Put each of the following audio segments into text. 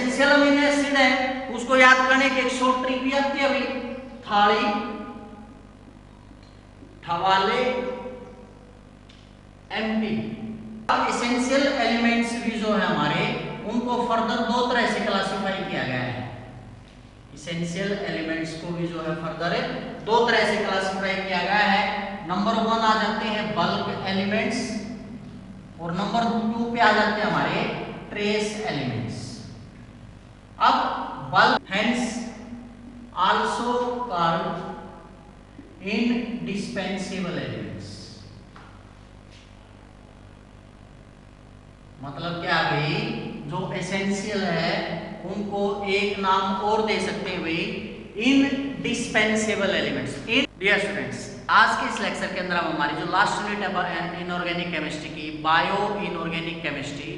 Essential amino acid है उसको याद करने की एक शॉर्ट ट्रिक भी आती है अभी, थाली, ठवाले, एमपी। एसेंशियल एलिमेंट्स भी जो है हमारे उनको फर्दर दो तरह से क्लासिफाई किया गया है। एसेंशियल एलिमेंट्स को भी जो है फर्दर दो तरह से क्लासिफाई किया गया है। नंबर 1 आ जाते हैं बल्क एलिमेंट्स और नंबर 2 पे आ जाते हैं हमारे ट्रेस एलिमेंट्स। अब bulk hence also called indispensable elements, मतलब क्या भाई, जो एसेंशियल है उनको एक नाम और दे सकते हैं भाई, इनडिस्पेंसेबल एलिमेंट्स। डियर स्टूडेंट्स, आज के इस लेक्चर के अंदर हम हमारी जो लास्ट यूनिट है इनऑर्गेनिक केमिस्ट्री की, बायो इनऑर्गेनिक केमिस्ट्री,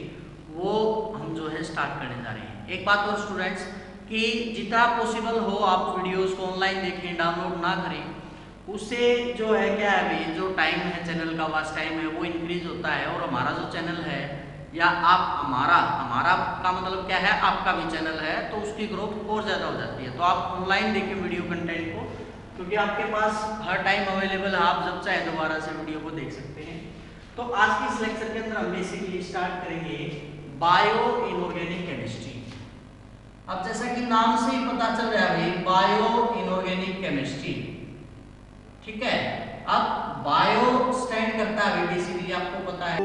वो हम जो है स्टार्ट करने जा रहे हैं। एक बात और स्टूडेंट्स कि जितना पॉसिबल हो आप वीडियोस को ऑनलाइन देखें, डाउनलोड ना करें, उससे जो है क्या है भाई, जो टाइम है चैनल का वाच टाइम है वो इंक्रीज होता है, और हमारा जो चैनल है या आप हमारा का मतलब क्या है, आपका भी चैनल है तो उसकी ग्रोथ और ज़्यादा हो जाती है। तो आप ऑनलाइन देखें वीडियो कंटेंट को, क्योंकि आपके पास हर टाइम अवेलेबल है, आप जब चाहे दोबारा से वीडियो को देख सकते हैं। तो आज की इस लेक्चर के अंदर हम बेसिकली स्टार्ट करेंगे बायो इनऑर्गेनिक केमिस्ट्री। अब जैसा कि नाम से ही पता चल रहा है भाई, बायो इनऑर्गेनिक केमिस्ट्री, ठीक है। अब बायो स्टैंड करता है बेसिकली, आपको पता है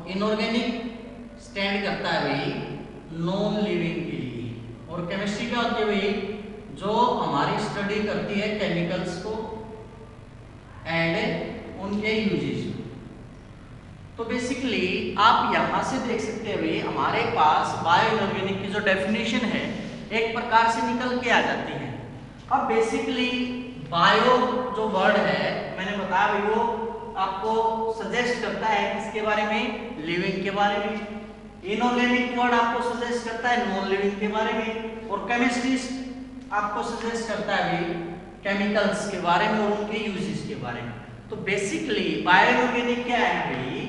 इनऑर्गेनिक स्टैंड करता है भाई नॉन लिविंग के लिए। और केमिस्ट्री क्या होती है भाई, जो हमारी स्टडी करती है केमिकल्स को एंड उनके यूजेस को। तो बेसिकली आप यहां से देख सकते हैं भाई, हमारे पास बायो इनऑर्गेनिक की जो डेफिनेशन है एक प्रकार से निकल के आ जाती है। अब बेसिकली बायो जो वर्ड है मैंने बताया भाई, वो आपको सजेस्ट करता है किसके बारे में, लिविंग के बारे में। इनऑर्गेनिक वर्ड आपको सजेस्ट करता है नॉन लिविंग के बारे में, और केमिस्ट्रिस्ट आपको सजेस्ट करता है भाई केमिकल्स के बारे में और उनके यूजेस के बारे में। तो बेसिकली बायोइनऑर्गेनिक क्या है भाई,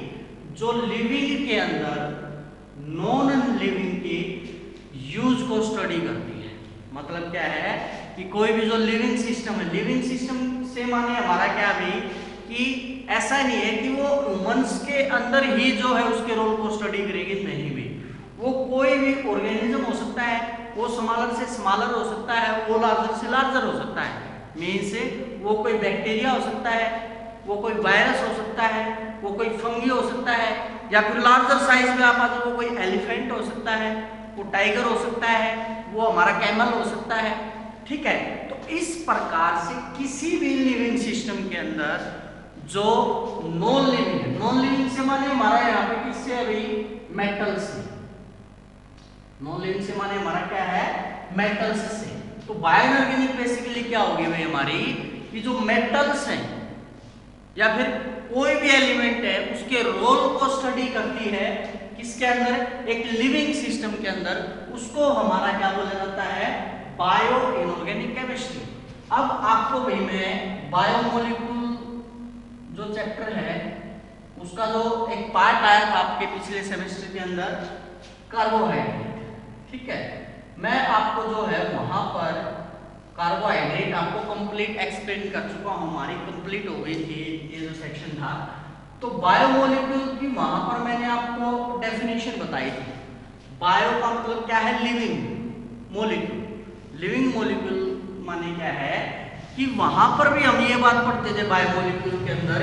जो लिविंग के अंदर नॉन लिविंग के यूज को स्टडी करती है। मतलब क्या है कि कोई भी जो लिविंग सिस्टम है, लिविंग सिस्टम से माने हमारा क्या भाई कि ऐसा नहीं है कि वो ह्यूमंस के अंदर ही जो है उसके रोल को स्टडी करेगी, नहीं भी, वो कोई भी ऑर्गेनिज्म हो सकता है, वो स्मॉलर से स्मॉलर हो सकता है, वो लार्जर से लार्जर हो सकता है। मीन से वो कोई बैक्टीरिया हो सकता है, वो कोई वायरस हो सकता है, वो कोई फंगी हो सकता है, या फिर लार्जर साइज में आप आते वो कोई एलिफेंट हो सकता है, वो टाइगर हो सकता है, वो हमारा कैमल हो सकता है, ठीक है। तो इस प्रकार से किसी भी लिविंग सिस्टम के अंदर जो नॉन लिविंग है, नॉन लिविंग से माने हमारा यहाँ पे किससे है भाई, मेटल से। नॉन लिविंग से माने हमारा क्या है, मेटल्स से। तो बायोइनऑर्गेनिक बेसिकली क्या होगी भाई हमारी, कि जो मेटल्स हैं या फिर कोई भी एलिमेंट है उसके रोल को स्टडी करती है किसके अंदर, एक लिविंग सिस्टम के अंदर, उसको हमारा क्या बोला जाता है, बायो इनऑर्गेनिक केमिस्ट्री। अब आपको भाई मैं बायोमोलिक्यूल जो चैप्टर है उसका जो एक पार्ट आया था आपके पिछले सेमेस्टर के अंदर, कार्बोहाइड्रेट, ठीक है, मैं आपको जो है वहां पर कार्बोहाइड्रेट आपको कंप्लीट एक्सप्लेन कर चुका हूं, हमारी कंप्लीट हो गई थी ये जो सेक्शन था। तो बायोमोलिक्यूल की वहां पर मैंने आपको डेफिनेशन बताई थी। बायो का मतलब क्या है, लिविंग मोलिक्यूल। लिविंग मोलिक्यूल माने क्या है कि वहां पर भी हम ये बात पढ़ते थे बायोमोलिक्यूल के अंदर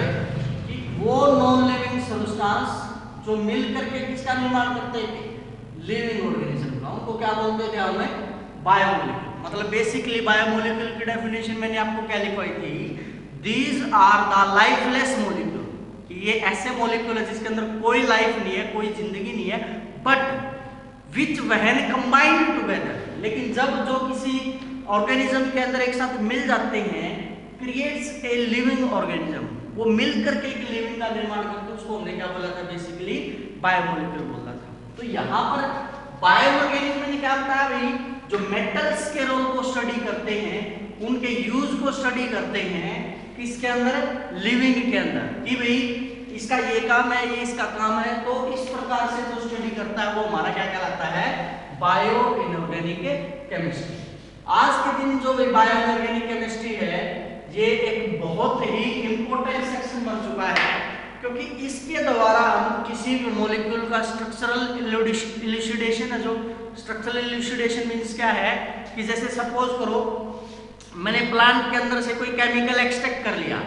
कि वो नॉन लिविंग सब्सटेंस जो मिल करके किसका निर्माण करते थे, लिविंग ऑर्गेनिज्म का, उनको क्या बोलते थे हमें, बायोमोलिक्यूल। मतलब बेसिकली बायोमोलिक्यूल की डेफिनेशन मैंने आपको क्या लिखवाई थी, these are the lifeless molecule, कि ये ऐसे मोलिक्यूल है जिसके अंदर कोई लाइफ नहीं है, कोई जिंदगी नहीं है, but which when combined together, लेकिन जब जो किसी ऑर्गेनिज्म के अंदर एक साथ मिल जाते हैं, क्रिएट्स ए लिविंग ऑर्गेनिज्म, वो मिल करके एक लिविंग का निर्माण करते हैं, उसको हमने क्या बोला था, बेसिकली बायोमोलिक्यूल बोला था। तो यहाँ पर बायोऑर्गेनिक मैंने क्या बताया भाई, जो मेटल्स के रोल को स्टडी करते हैं, उनके यूज को स्टडी करते हैं, किसके अंदर, लिविंग के अंदर, कि भाई इसका ये काम है, ये इसका काम है। तो इस प्रकार से जो स्टडी करता है वो हमारा क्या कहलाता है, बायो इनऑर्गेनिक केमिस्ट्री। आज के दिन जो बायो इनऑर्गेनिक केमिस्ट्री है ये एक बहुत ही इंपॉर्टेंट सेक्शन बन चुका है, क्योंकि इसके द्वारा हम किसी भी मॉलिक्यूल का स्ट्रक्चरल इल्यूसिडेशन है। जो स्ट्रक्चरल इल्यूसिडेशन मींस क्या है कि जैसे सपोज करो मैंने प्लांट के अंदर से कोई केमिकल एक्सट्रैक्ट कर लिया,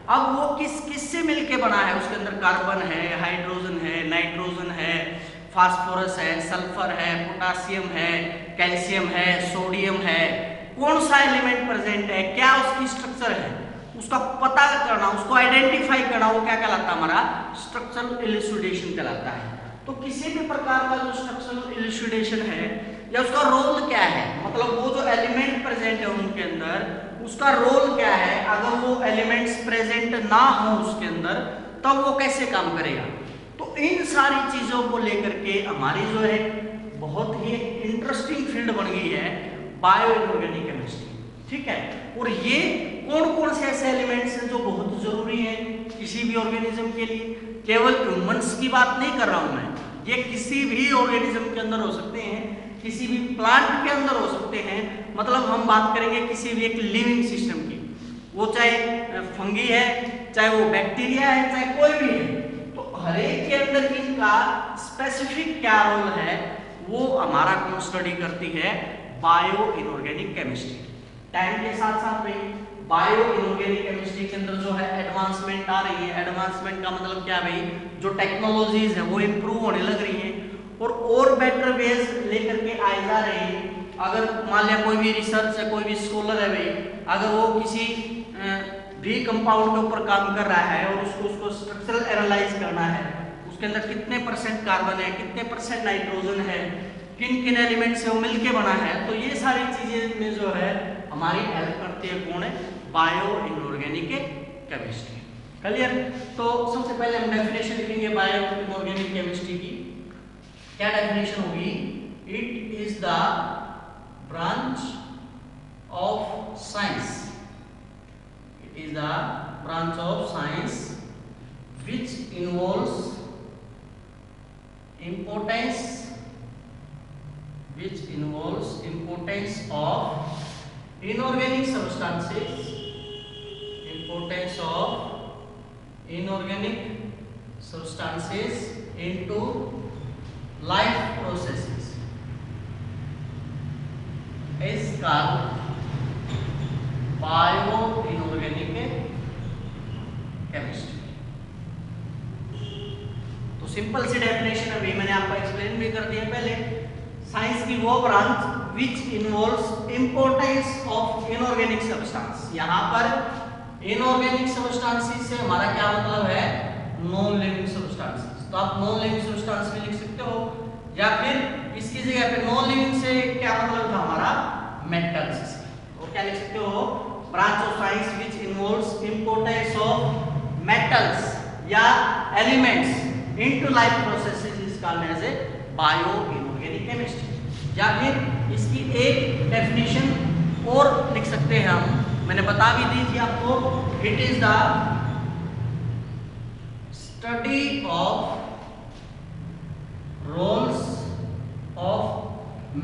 अब वो किस से मिलके बना है, उसके अंदर कार्बन है, हाइड्रोजन है, नाइट्रोजन है, फास्फोरस है, सल्फर है, पोटासियम है, कैल्शियम है, सोडियम है, कौन सा एलिमेंट प्रेजेंट है, क्या उसकी स्ट्रक्चर है, उसका पता करना, उसको आइडेंटिफाई करना, वो क्या कहलाता है, हमारा स्ट्रक्चरल इल्यूसिडेशन कहलाता है। तो किसी भी प्रकार का जो स्ट्रक्चरल इल्यूसिडेशन है या उसका रोल क्या है, मतलब वो जो एलिमेंट प्रेजेंट है उनके अंदर उसका रोल क्या है, अगर वो एलिमेंट्स प्रेजेंट ना हो उसके अंदर तब वो कैसे काम करेगा। तो इन सारी चीजों को लेकर के हमारी जो है बहुत ही इंटरेस्टिंग फील्ड बन गई है बायो इनऑर्गेनिक केमिस्ट्री, ठीक है। और ये कौन कौन से ऐसे एलिमेंट्स हैं जो बहुत जरूरी हैं किसी भी ऑर्गेनिज्म के लिए। केवल ह्यूमंस की बात नहीं कर रहा हूं मैं, ये किसी भी ऑर्गेनिज्म के अंदर हो सकते हैं, किसी भी प्लांट के अंदर हो सकते हैं। मतलब हम बात करेंगे किसी भी एक लिविंग सिस्टम की, वो चाहे फंगी है, चाहे वो बैक्टीरिया है, चाहे कोई भी है, तो हर एक के अंदर इनका स्पेसिफिक क्या रोल है वो हमारा कौन स्टडी करती है, बायो इनऑर्गेनिक केमिस्ट्री। टाइम के साथ साथ भाई बायो इनऑर्गेनिक केमिस्ट्री के अंदर जो है एडवांसमेंट आ रही है। एडवांसमेंट का मतलब क्या भाई, जो टेक्नोलॉजीज है वो इंप्रूव होने लग रही हैं और बेटर वेज लेकर के आए जा रहे हैं। अगर मान लिया कोई भी रिसर्च है, कोई भी स्कॉलर है भाई, अगर वो किसी भी कंपाउंड के ऊपर काम कर रहा है और उसको स्ट्रक्चरल एनालाइज करना है, उसके अंदर कितने परसेंट कार्बन है, कितने परसेंट नाइट्रोजन है, किन किन एलिमेंट से वो मिलके बना है, तो ये सारी चीजें में जो है हमारी हेल्प करती है कौन है, बायो इनऑर्गेनिक केमिस्ट्री। क्लियर। तो सबसे पहले हम डेफिनेशन लिखेंगे बायो इनऑर्गेनिक केमिस्ट्री की। क्या डेफिनेशन होगी, it is the branch of science, it is the branch of science which involves importance of inorganic substances, into life processes is called bio inorganic chemistry। तो simple सी definition अभी मैंने आपको explain भी कर दिया पहले। साइंस की वो branch which involves importance of inorganic substance. यहाँ पर इनऑर्गेनिक सब्सटेंसेस से हमारा क्या मतलब है, नॉन लिविंग सब्सटेंसेस। तो आप नॉन लिविंग सब्सटेंस भी लिख सकते हो, या फिर इसकी जगह पे नॉन लिविंग से क्या मतलब था हमारा, मेटल्स। और क्या लिख सकते हो, branch of science which involves importance of metals या elements into life processes is called as a bio inorganic chemistry. या फिर इसकी एक डेफिनेशन और लिख सकते हैं हम, मैंने बता भी दी थी आपको, it is the study of roles of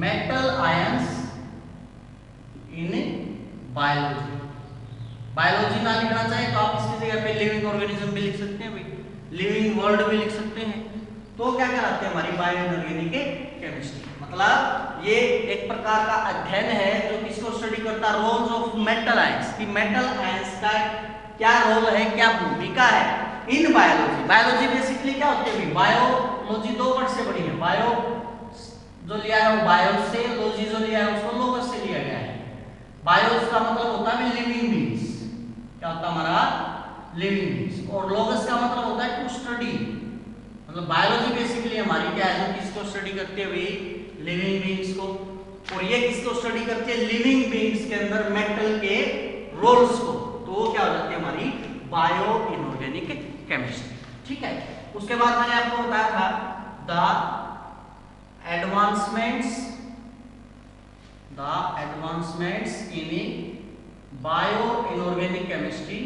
metal ions in biology. Biology ना लिखना चाहे तो आप इसकी जगह पे लिविंग ऑर्गेनिज्म भी लिख सकते हैं भाई, लिविंग वर्ल्ड भी लिख सकते हैं। तो क्या कहलाते हैं, हमारी बायो इनऑर्गेनिक केमिस्ट्री। मतलब ये एक प्रकार का अध्ययन है जो किसको स्टडी करता है, रोल्स ऑफ मेटल आयंस, कि मेटल आयंस का क्या रोल है, क्या भूमिका है इन बायोलॉजी। बायोलॉजी बेसिकली क्या होती है, बायोलॉजी दो वर्ड से बनी है। बायो जो लिया है वो बायो से, लॉजी जो लिया है उसको लोगस से लिया गया है। बायो का मतलब होता है लिविंग बीइंग्स, क्या होता है हमारा, लिविंग बीइंग्स। और लोगस का मतलब होता है टू स्टडी, मतलब बायोलॉजी बेसिकली हमारी क्या है, जो किसको स्टडी करते हुए, लिविंग बीइंग्स को। और ये किसको स्टडी करती है, लिविंग बीइंग्स के अंदर मेटल के रोल्स को। तो वो क्या हो जाती है हमारी बायो इनऑर्गेनिक केमिस्ट्री, ठीक है। उसके बाद मैंने आपको बताया था the advancements in bio inorganic chemistry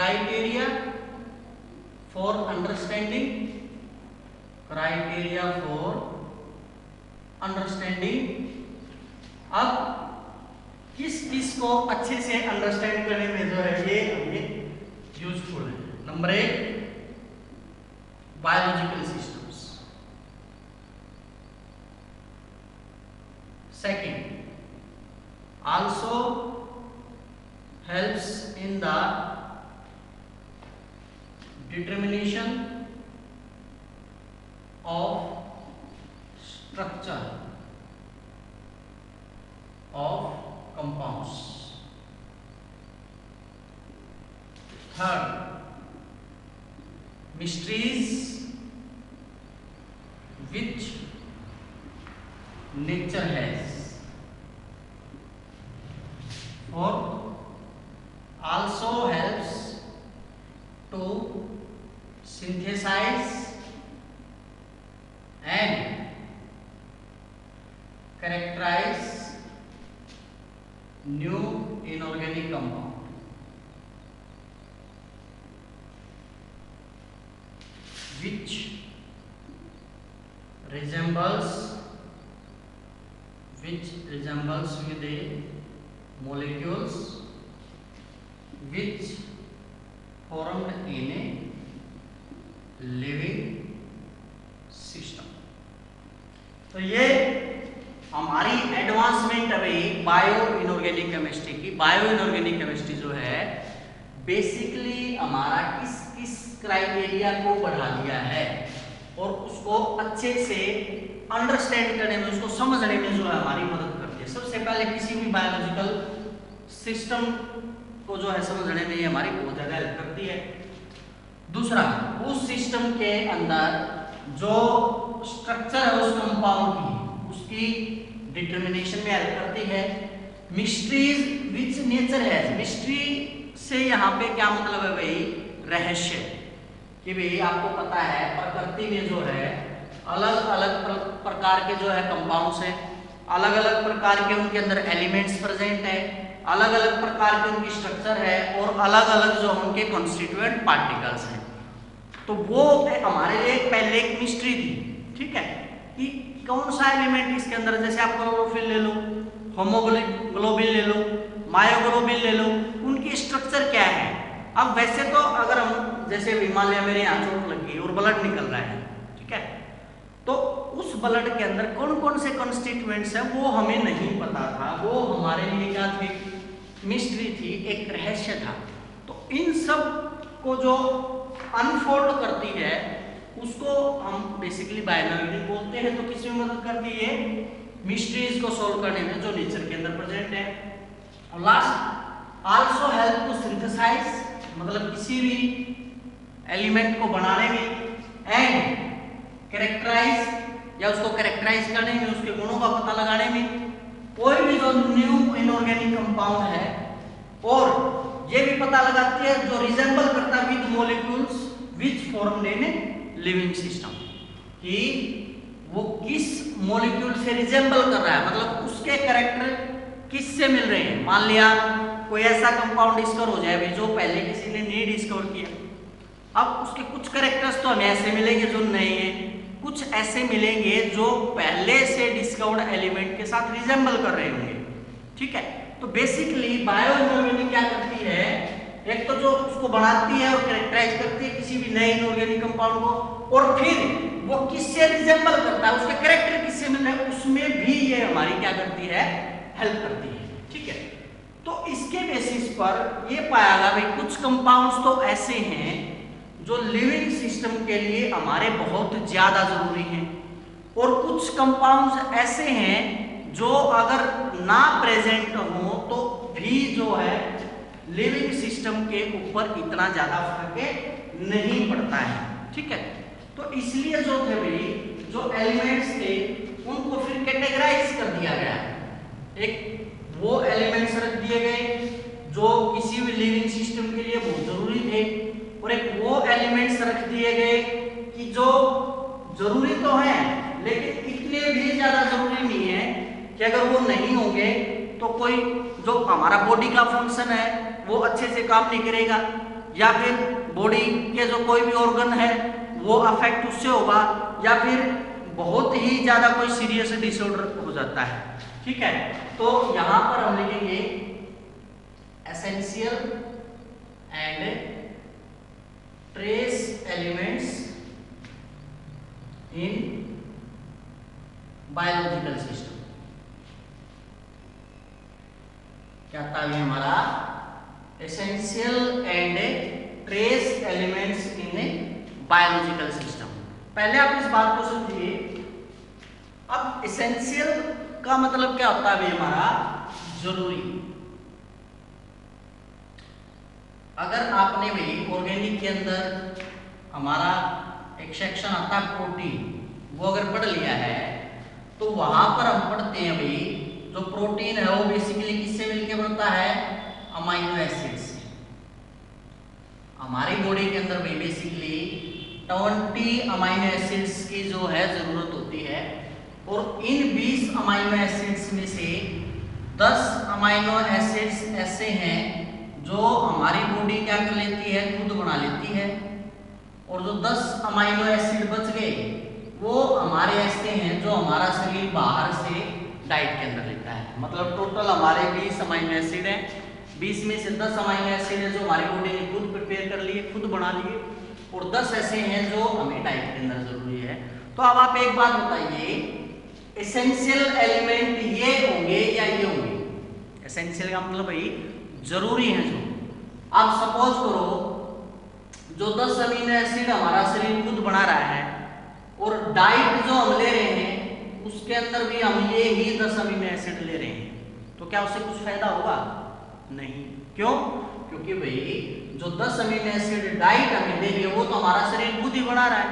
criteria for understanding, criteria for understanding. अब किस किस को अच्छे से अंडरस्टैंड करने में जो है ये हमें यूजफुल है। Number 1 biological systems, second also helps in the determination of structure of compounds. Third, mysteries which nature has. Fourth, also helps to synthesize and characterize new inorganic compound. Which resembles with the molecules which formed in a living system. तो ये हमारी advancement अभी bio inorganic chemistry की। Bio inorganic chemistry जो है basically हमारा किस किस क्राइटेरिया को बढ़ा दिया है और उसको अच्छे से अंडरस्टैंड करने में, उसको समझने में जो है हमारी मदद करती है। सबसे पहले किसी भी बायोलॉजिकल सिस्टम को जो है समझने में ये हमारी बहुत ज्यादा हेल्प करती है। दूसरा, उस सिस्टम के अंदर जो स्ट्रक्चर है उस कंपाउंड की, उसकी डिटर्मिनेशन में हेल्प करती है। मिस्ट्रीज विच नेचर है, मिस्ट्री से यहाँ पे क्या मतलब है भाई, रहस्य, कि भाई आपको पता है प्रकृति में जो है अलग अलग प्रकार के जो है कंपाउंड्स हैं, अलग अलग प्रकार के उनके अंदर एलिमेंट्स प्रेजेंट है, अलग अलग प्रकार के उनकी स्ट्रक्चर है और अलग अलग जो उनके कॉन्स्टिट्यूएंट पार्टिकल्स हैं। तो वो हमारे लिए पहले एक मिस्ट्री थी, ठीक है, कि कौन सा एलिमेंट इसके अंदर, जैसे आप क्लोरोफिल ले लो, होमोग्लोबिन ले लो, मायोग्लोबिन ले लो, उनकी स्ट्रक्चर क्या है। अब वैसे तो अगर हम जैसे हिमालय मेरे यहाँ चोट लगी और ब्लड निकल रहा है, ठीक है, तो उस ब्लड के अंदर कौन कौन से कॉन्स्टिट्यूएंट्स हैं वो हमें नहीं पता था, वो हमारे लिए क्या थी, मिस्ट्री थी, एक रहस्य था। तो इन सब को जो अनफोल्ड करती है उसको हम बेसिकली बायोइनऑर्गेनिक बोलते हैं। तो किस में मदद करती है, मिस्ट्रीज को सॉल्व करने में जो नेचर के अंदर प्रेजेंट है। और last, also help to synthesize, मतलब किसी भी एलिमेंट को बनाने में, एंड कैरेक्टराइज, या उसको कैरेक्टराइज करने में, उसके गुणों का पता लगाने में, कोई भी जो न्यू इनऑर्गेनिक कंपाउंड है, और ये भी पता लगाती है जो रिजेंबल करता है with molecules which formed in a living system, कि वो किस मॉलिक्यूल से रिजेंबल कर रहा है, मतलब उसके कैरेक्टर किससे मिल रहे हैं। मान लिया कोई ऐसा कंपाउंड डिस्कवर हो जाए जो पहले किसी ने नहीं डिस्कवर किया, अब उसके कुछ कैरेक्टर्स तो हमें ऐसे मिलेंगे जो नए हैं, कुछ ऐसे मिलेंगे जो पहले से डिस्कवर्ड एलिमेंट के साथ रिजेंबल कर रहे होंगे, ठीक है। तो बेसिकली बायोइनऑर्गेनिक क्या करती है, एक तो जो उसको बनाती है और कैरेक्टराइज करती है किसी भी नए इनऑर्गेनिक कंपाउंड को, और फिर वो किससे रिजेंबल करता है, उसके कैरेक्टर किससे मिल रहे हैं, उसमें भी ये हमारी क्या करती है, हेल्प करती है, ठीक है। तो इसके बेसिस पर ये पाया गया भाई कुछ कंपाउंड्स तो ऐसे हैं जो लिविंग सिस्टम के लिए हमारे बहुत ज्यादा जरूरी हैं, और कुछ कंपाउंड्स ऐसे हैं जो अगर ना प्रेजेंट हो तो भी जो है लिविंग सिस्टम के ऊपर इतना ज्यादा फर्क नहीं पड़ता है, ठीक है। तो इसलिए जो थे भाई, जो एलिमेंट्स थे उनको फिर कैटेगराइज कर दिया गया। एक वो एलिमेंट्स रख दिए गए जो किसी भी लिविंग सिस्टम के लिए बहुत जरूरी थे, और एक वो एलिमेंट्स रख दिए गए कि जो जरूरी तो है लेकिन इतने भी ज्यादा जरूरी नहीं है कि अगर वो नहीं होंगे तो कोई जो हमारा बॉडी का फंक्शन है वो अच्छे से काम नहीं करेगा, या फिर बॉडी के जो कोई भी ऑर्गन है वो अफेक्ट उससे होगा, या फिर बहुत ही ज्यादा कोई सीरियस डिसऑर्डर हो जाता है। ठीक है, तो यहां पर हम लिखेंगे essential and trace elements in biological system. क्या था ये हमारा essential and trace elements in biological system. पहले आप इस बात को समझिए। अब एसेंशियल का मतलब क्या होता है? हमारा जरूरी। अगर आपने भी ऑर्गेनिक के अंदर हमारा एक सेक्शन आता है प्रोटीन, वो अगर पढ़ लिया है तो वहां पर हम पढ़ते हैं भाई जो प्रोटीन है वो बेसिकली किससे मिलकर बनता है? अमाइनो एसिड से। हमारी बॉडी के अंदर भी बेसिकली 20 अमाइनो एसिड्स की जो है जरूरत होती है, और इन 20 अमाइनो एसिड्स में से 10 अमाइनो एसिड्स ऐसे हैं जो हमारी बॉडी क्या कर लेती है? खुद बना लेती है, और जो 10 अमाइनो एसिड बच गए वो हमारे ऐसे हैं जो हमारा शरीर बाहर से डाइट के अंदर लेता है। मतलब टोटल हमारे 20 अमाइनो एसिड हैं, 20 में से 10 अमाइनो एसिड है जो हमारी बॉडी ने खुद प्रिपेयर कर लिए, खुद बना लिए, और 10 ऐसे हैं जो हमें डाइट के अंदर जरूरी है। तो अब आप एक बात बताइए, एसेंशियल एलिमेंट ये होंगे या ये होंगे? एसेंशियल का मतलब भाई जरूरी है जो। आप सपोज करो जो 10 अमीनो एसिड हमारा शरीर खुद बना रहा है, और डाइट जो हम ले रहे हैं उसके अंदर भी हम ये ही 10 अमीनो एसिड ले रहे हैं, तो क्या उससे कुछ फायदा होगा? नहीं। क्यों? क्योंकि भाई जो 10 अमीनो एसिड डाइट हमें दे रही है वो तो हमारा शरीर खुद ही बना रहा है,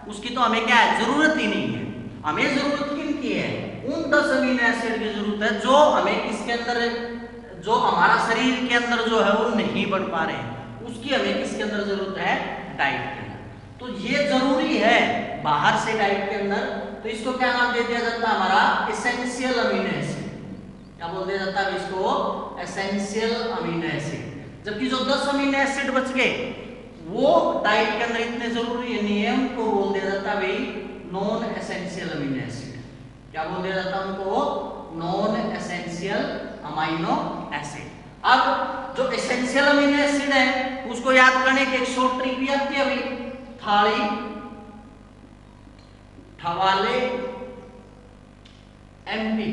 उसकी तो हमें क्या है? जरूरत ही नहीं है। हमें जरूरत किन की है? उन 10 अमीनो एसिड की जरूरत है जो हमें किसके अंदर, जो हमारा शरीर के अंदर जो है वो नहीं बन पा रहे हैं, उसकी हमें किसके अंदर जरूरत है? डाइट के अंदर। तो ये जरूरी है बाहर से डाइट के अंदर, तो इसको क्या नाम दे दिया जाता है? हमारा एसेंशियल अमीनो एसिड। क्या बोल दिया जाता है इसको? Essential amino acid. जबकि जो 10 अमीनो एसिड बच गए वो डाइट के अंदर इतने जरूरी नहीं है, उनको बोल दिया जाता है भाई नॉन एसेंशियल अमीनो एसिड। क्या बोल दिया जाता है उनको? Non essential amino acid. अब जो एसेंशियल अमीनो एसिड है उसको याद करने की एक शॉर्ट ट्रिक भी आती है भाई, थाली ठवाले एमपी।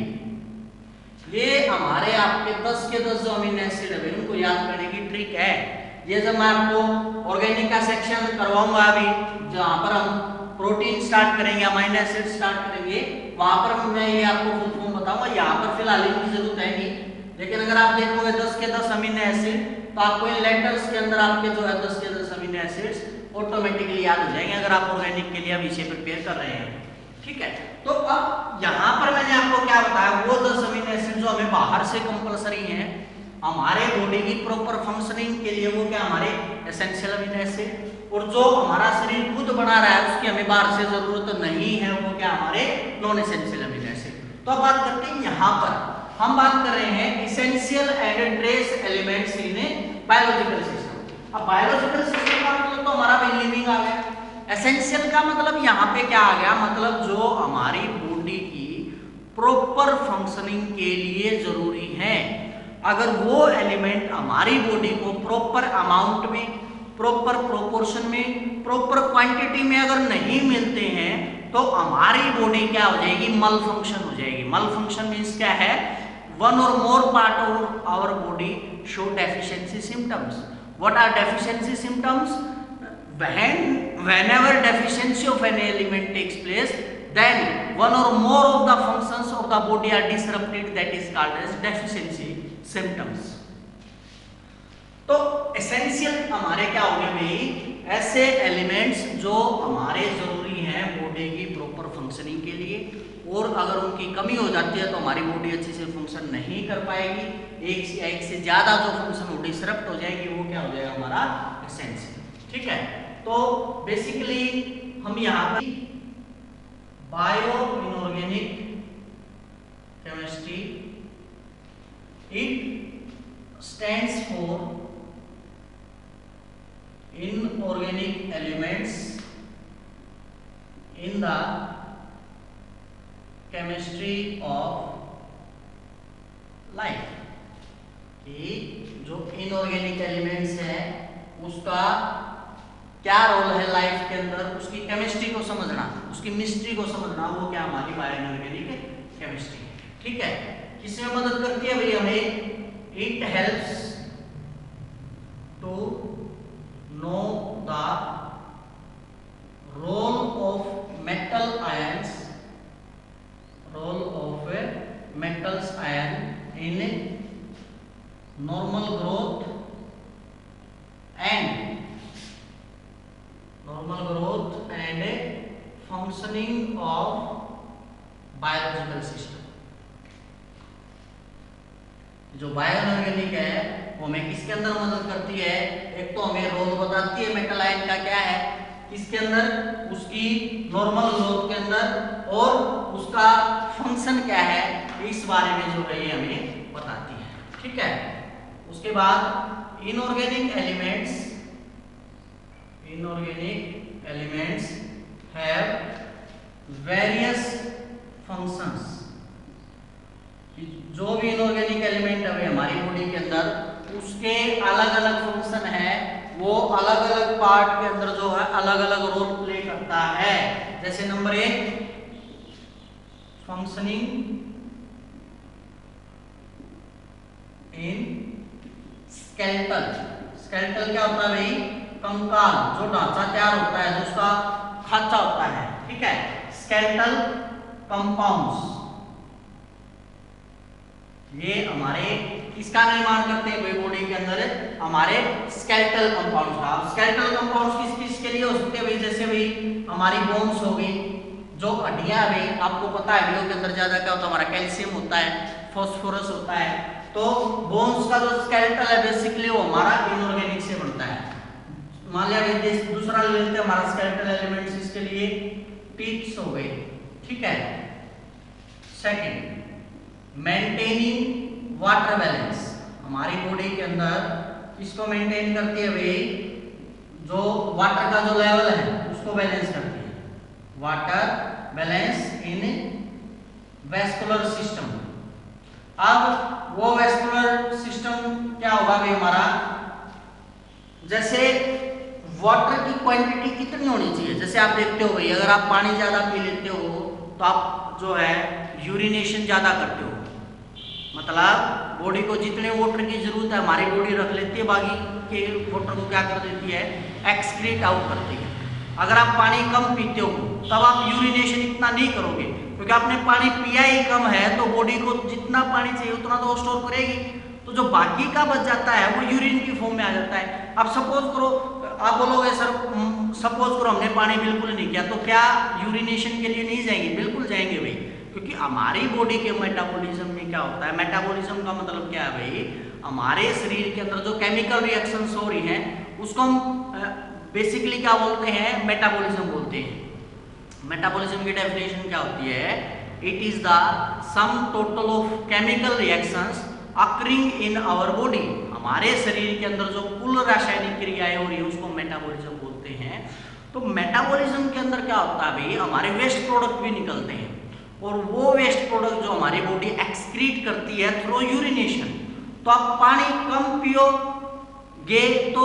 ये हमारे आपके 10 के 10 जो अमीनो एसिड है उनको याद करने की ट्रिक है। ये जब मैं आपको ऑर्गेनिक का सेक्शन करवाऊंगा अभी, जहां पर हम प्रोटीन स्टार्ट करेंगे, अमीनो एसिड स्टार्ट करेंगे, वहां पर मैं ये आपको फुल फॉर्म बताऊंगा। यहाँ पर फिलहाल इनकी जरूरत है नहीं, लेकिन अगर आप देखोगे 10 के 10 अमीनो एसिड तो आपको इन लेटर्स के अंदर आपके जो है 10 के 10 अमीनो एसिड्स ऑटोमेटिकली याद हो जाएंगे अगर आप ऑर्गेनिक के लिए अभी इसे प्रिपेयर कर रहे हैं। ठीक है, तो अब यहाँ पर मैंने आपको क्या बताया, वो 10 अमीनो एसिड जो हमें बाहर से कंपलसरी हैं हमारे बॉडी की प्रॉपर फंक्शनिंग के लिए, वो क्या हमारे एसेंशियल अमीनो एसिड, और जो हमारा शरीर खुद बना रहा है उसकी हमें बाहर से जरूरत नहीं है, वो क्या हमारे नॉन एसेंशियल अमीनो एसिड। तो अब बात करते हैं, यहाँ पर हम बात कर रहे हैं essential and trace elements in biological system. अब बायोलॉजिकल सिस्टम का मतलब तो हमारा भी लिविंग आ गया। एसेंशियल का मतलब यहाँ पे क्या आ गया, मतलब जो हमारी बॉडी की प्रॉपर फंक्शनिंग के लिए जरूरी है। अगर वो एलिमेंट हमारी बॉडी को प्रॉपर अमाउंट में, प्रॉपर प्रोपोर्शन में, प्रॉपर क्वांटिटी में अगर नहीं मिलते हैं तो हमारी बॉडी क्या हो जाएगी? मल फंक्शन हो जाएगी। मल फंक्शन मीन्स क्या है? One or more part of our body show deficiency symptoms. What are deficiency symptoms? whenever deficiency of an element takes place, then one or more of the functions of the body are disrupted, that is called as deficiency symptoms. तो essential हमारे क्या हो गए भाई? ऐसे elements जो हमारे जरूरी हैं बॉडी की प्रॉपर फंक्शनिंग के लिए, और अगर उनकी कमी हो जाती है तो हमारी बॉडी अच्छे से फंक्शन नहीं कर पाएगी, एक से ज्यादा जो फंक्शन वो डिसरप्ट हो जाएगी, वो क्या हो जाएगा? हमारा एसेंशियल। ठीक है, तो बेसिकली हम यहाँ पर bio inorganic chemistry, it stands for inorganic elements in the chemistry of life, कि जो इनऑर्गेनिक एलिमेंट्स है उसका क्या रोल है लाइफ के अंदर, उसकी केमिस्ट्री को समझना, उसकी मिस्ट्री को समझना, वो क्या हमारी बायो इनऑर्गेनिक केमिस्ट्री है। ठीक है, किसमें मदद करती है भाई हमें? It helps to know the role of metal ions, role of metals ion in normal growth and functioning of biological system। जो बायो इनऑर्गेनिक है वो हमें किसके अंदर मदद करती है? एक तो हमें रोल बताती है मेटल आयन का क्या है, किसके अंदर, उसकी नॉर्मल ग्रोथ के अंदर, और उसका फंक्शन क्या है, इस बारे में जो है ये हमें बताती है। ठीक है, उसके बाद inorganic elements have various functions. जो भी इनऑर्गेनिक एलिमेंट है हमारी बॉडी के अंदर, उसके अलग अलग फंक्शन है, वो अलग अलग पार्ट के अंदर जो है अलग अलग रोल प्ले करता है। जैसे number 1 functioning in skeletal. Skeletal क्या होता है भाई? कंकाल, जो ढांचा तैयार होता है, जो उसका खांचा होता है। ठीक है, स्केलेटल कंपाउंड्स, ये हमारे इसका निर्माण करते हैं भाई बॉडी के अंदर हमारे स्केलेटल कंपाउंड्स का। स्केलेटल कंपाउंड्स किस किस के लिए हो सकते हैं भाई? जैसे भाई हमारी बोन्स हो गई, जो हड्डियां है भाई, आपको पता है हड्डियों के अंदर ज्यादा क्या होता है? हमारा कैल्शियम होता है, फास्फोरस होता है। तो बोन्स का जो स्केलेटल है बेसिकली वो हमारा इनऑर्गेनिक से बनता है। मान लिया दूसरा ले लेते हैं हमारा स्केलेटल एलिमेंट्स, इसके लिए टीथ्स हो गए। ठीक है, सेकंड मेंटेनिंग वाटर बैलेंस। हमारी बॉडी के अंदर इसको मेंटेन करती है भाई, जो वाटर का जो लेवल है उसको बैलेंस करती है। वाटर बैलेंस इन वेस्कुलर सिस्टम। अब वो वेस्कुलर सिस्टम क्या होगा भाई हमारा? जैसे वाटर की क्वांटिटी कितनी होनी चाहिए? जैसे आप देखते हो भाई, अगर आप पानी ज्यादा पी लेते हो तो आप जो है यूरिनेशन ज्यादा करते हो, मतलब बॉडी को जितने वाटर की जरूरत है हमारी बॉडी रख लेती है, बाकी के वाटर को क्या कर देती है? एक्सक्रीट आउट करती है। अगर आप पानी कम पीते हो तब आप यूरिनेशन इतना नहीं करोगे, क्योंकि आपने पानी पिया ही कम है, तो बॉडी को जितना पानी चाहिए उतना तो स्टोर करेगी, तो जो बाकी का बच जाता है वो यूरिन की फॉर्म में आ जाता है। अब सपोज करो, आप बोलोगे सर सपोज करो हमने पानी बिल्कुल नहीं किया, तो क्या यूरिनेशन के लिए नहीं जाएंगे? बिल्कुल जाएंगे भाई, क्योंकि हमारी बॉडी के मेटाबॉलिज्म में क्या होता है? मेटाबॉलिज्म का मतलब क्या है भाई? हमारे शरीर के अंदर जो केमिकल रिएक्शंस हो रही हैं उसको हम बेसिकली क्या बोलते हैं? मेटाबॉलिज्म बोलते हैं। मेटाबॉलिज्म की डेफिनेशन क्या होती है? It is the sum total of chemical reactions occurring in our body. हमारे शरीर के अंदर जो कुल रासायनिक क्रियाएं हो रही है उसको मेटाबॉलिज्म बोलते हैं। तो मेटाबॉलिज्म के अंदर क्या होता है भाई? हमारे वेस्ट प्रोडक्ट भी निकलते हैं, और वो वेस्ट प्रोडक्ट जो हमारी बॉडी एक्सक्रीट करती है थ्रू यूरिनेशन। तो आप पानी कम पियोगे तो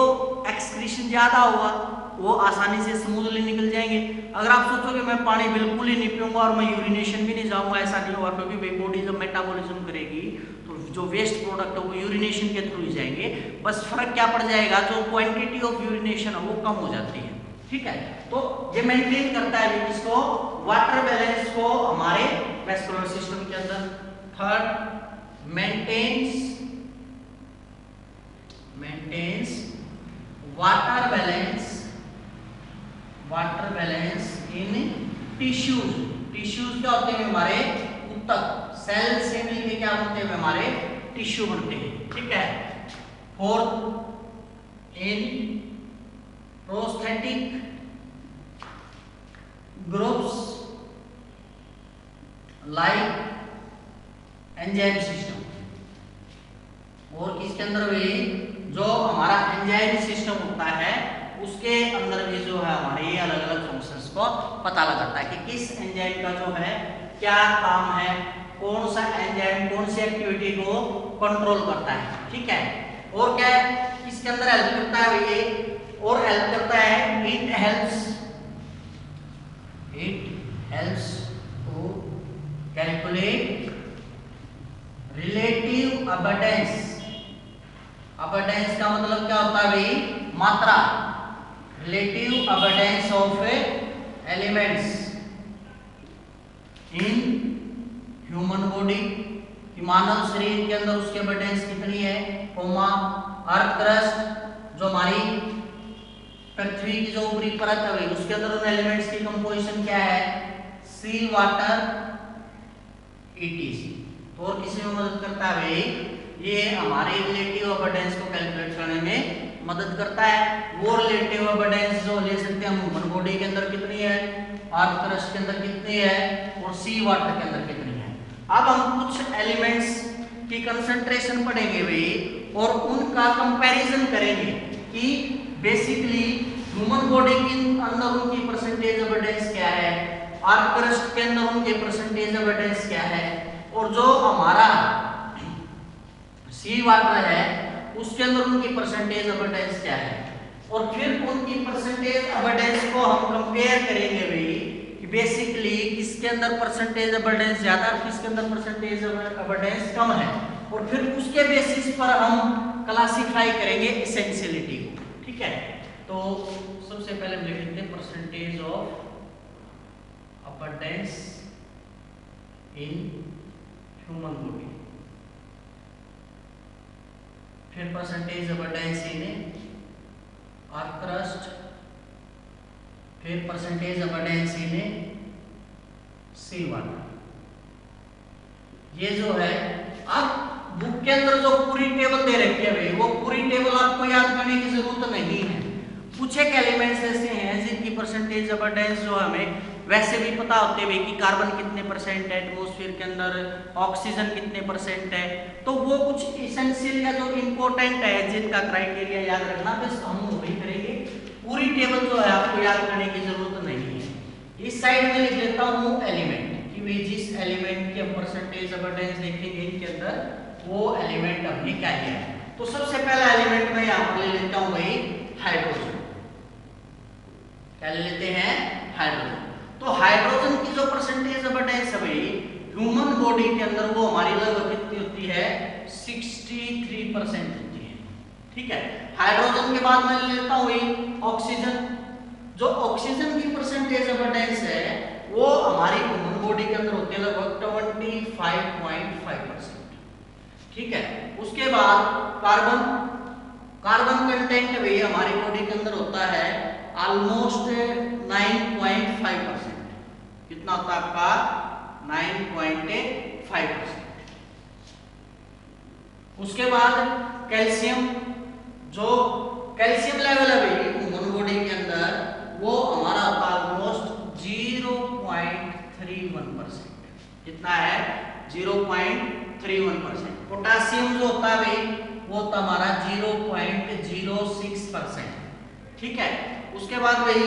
एक्सक्रीशन ज्यादा होगा, वो आसानी से स्मूथली निकल जाएंगे। अगर आप सोचोगे मैं पानी बिल्कुल ही नहीं पीऊंगा और मैं यूरिनेशन भी नहीं जाऊंगा, ऐसा नहीं होगा, क्योंकि भाई बॉडी जब मेटाबॉलिज्म करेगी तो जो वेस्ट प्रोडक्ट है वो यूरिनेशन के थ्रू ही जाएंगे। बस फर्क क्या पड़ जाएगा? जो क्वांटिटी ऑफ यूरिनेशन है वो कम हो जाती है। ठीक है, तो ये मेंटेन करता है इसको, वाटर बैलेंस को हमारे वेस्कुलर सिस्टम के अंदर। Third maintains water balance in tissues. Tissues क्या होते हैं हमारे? ऊतक। सेल से मिलके क्या बनते हैं हमारे? टिश्यू बनते हैं। ठीक है, fourth in prosthetic groups like enzyme system. और किसके अंदर भी जो हमारा एंजाइम सिस्टम होता है उसके अंदर भी जो है हमारे ये अलग अलग फंक्शंस को पता लगाता है कि किस एंजाइम का जो है क्या काम है, कौन सा एंजाइम कौन सी एक्टिविटी को कंट्रोल करता है। ठीक है, और क्या है इसके अंदर हेल्प करता है ये, और हेल्प करता है it helps to calculate relative abundance. Abundance का मतलब क्या होता है भाई, मात्रा। Relative abundance of elements in human body, कि मानव शरीर के अंदर उसके अबंडेंस कितनी है, कोमा अर्थ क्रस्ट जो हमारी पृथ्वी की जो ऊपरी परत है भाई उसके अंदर उन एलिमेंट्स की कंपोजिशन क्या है, सी वाटर ETC। तो और किसी में मदद करता है भाई, ये हमारे रिलेटिव अबंडेंस को कैलकुलेट करने में मदद करता है। वो रिलेटिव अबंडेंस जो ले सकते हैं हम ह्यूमन बॉडी के अंदर कितनी है, अर्थ क्रस्ट के अंदर कितनी है, और सी वाटर के अंदर कितनी है। अब हम कुछ एलिमेंट्स की कंसंट्रेशन पढ़ेंगे भाई और उनका कंपैरिजन करेंगे कि बेसिकली ह्यूमन बॉडी के अंदर उनकी परसेंटेज अबंडेंस क्या है, अर्थ क्रस्ट के अंदर उनके परसेंटेज अबंडेंस क्या है, और जो हमारा सी वाटर है उसके अंदर उनकी परसेंटेज अबंडेंस क्या है। और फिर उनकी परसेंटेज अबंडेंस को हम कंपेयर करेंगे भाई कि बेसिकली किसके अंदर परसेंटेज अबंडेंस ज्यादा और किसके अंदर परसेंटेज अबंडेंस कम है, और फिर उसके बेसिस पर हम क्लासिफाई करेंगे एसेंशियलिटी को। ठीक है, तो सबसे पहले हम लिख लेते हैं percentage of abundance in human body, फिर percentage abundance in earth crust, फिर percentage abundance in sea water. ये जो है अब बुक के अंदर जो पूरी टेबल दे रखी है भाई वो पूरी टेबल आपको याद करने की जरूरत नहीं है। कुछ एक एलिमेंट्स ऐसे हैं जिनकी परसेंटेज अबंडेंस जो हमें वैसे भी पता होते हुए कि कार्बन कितने परसेंट है एटमॉस्फेयर के अंदर, ऑक्सीजन कितने परसेंट है, तो वो कुछ इसेंशियल या जो इम्पोर्टेंट है जिनका क्राइटेरिया याद रखना, बस हम वही करेंगे। पूरी टेबल जो है आपको याद करने की जरूरत नहीं है। इस साइड में लिख लेता हूँ एलिमेंट कि वे जिस एलिमेंट की हम परसेंटेज अबंडेंस देखेंगे इनके अंदर वो एलिमेंट हमने क्या लिया है। तो सबसे पहला एलिमेंट मैं यहाँ पर ले लेता हूँ भाई हाइड्रोजन। क्या ले लेते हैं, हाइड्रोजन। तो हाइड्रोजन की जो परसेंटेज अबंडेंस है भाई ह्यूमन बॉडी के अंदर वो हमारी लगभग कितनी होती है, 63% होती है। ठीक है, हाइड्रोजन के बाद मैं ले लेता हूँ ऑक्सीजन। जो ऑक्सीजन की परसेंटेज अबंडेंस है वो हमारी ह्यूमन बॉडी के अंदर होती है लगभग 25.5%। ठीक है, उसके बाद कार्बन कंटेंट भी हमारी बॉडी के अंदर होता है ऑलमोस्ट 9.5%। कितना होता है आपका, 9.5%। उसके बाद कैल्शियम, जो कैल्शियम लेवल है भाई ह्यूमन बॉडी के अंदर वो हमारा होता है ऑलमोस्ट 0.31%। कितना है, 0.31%। पोटासियम जो होता है भाई वो होता हमारा 0.06%। ठीक है, उसके बाद भाई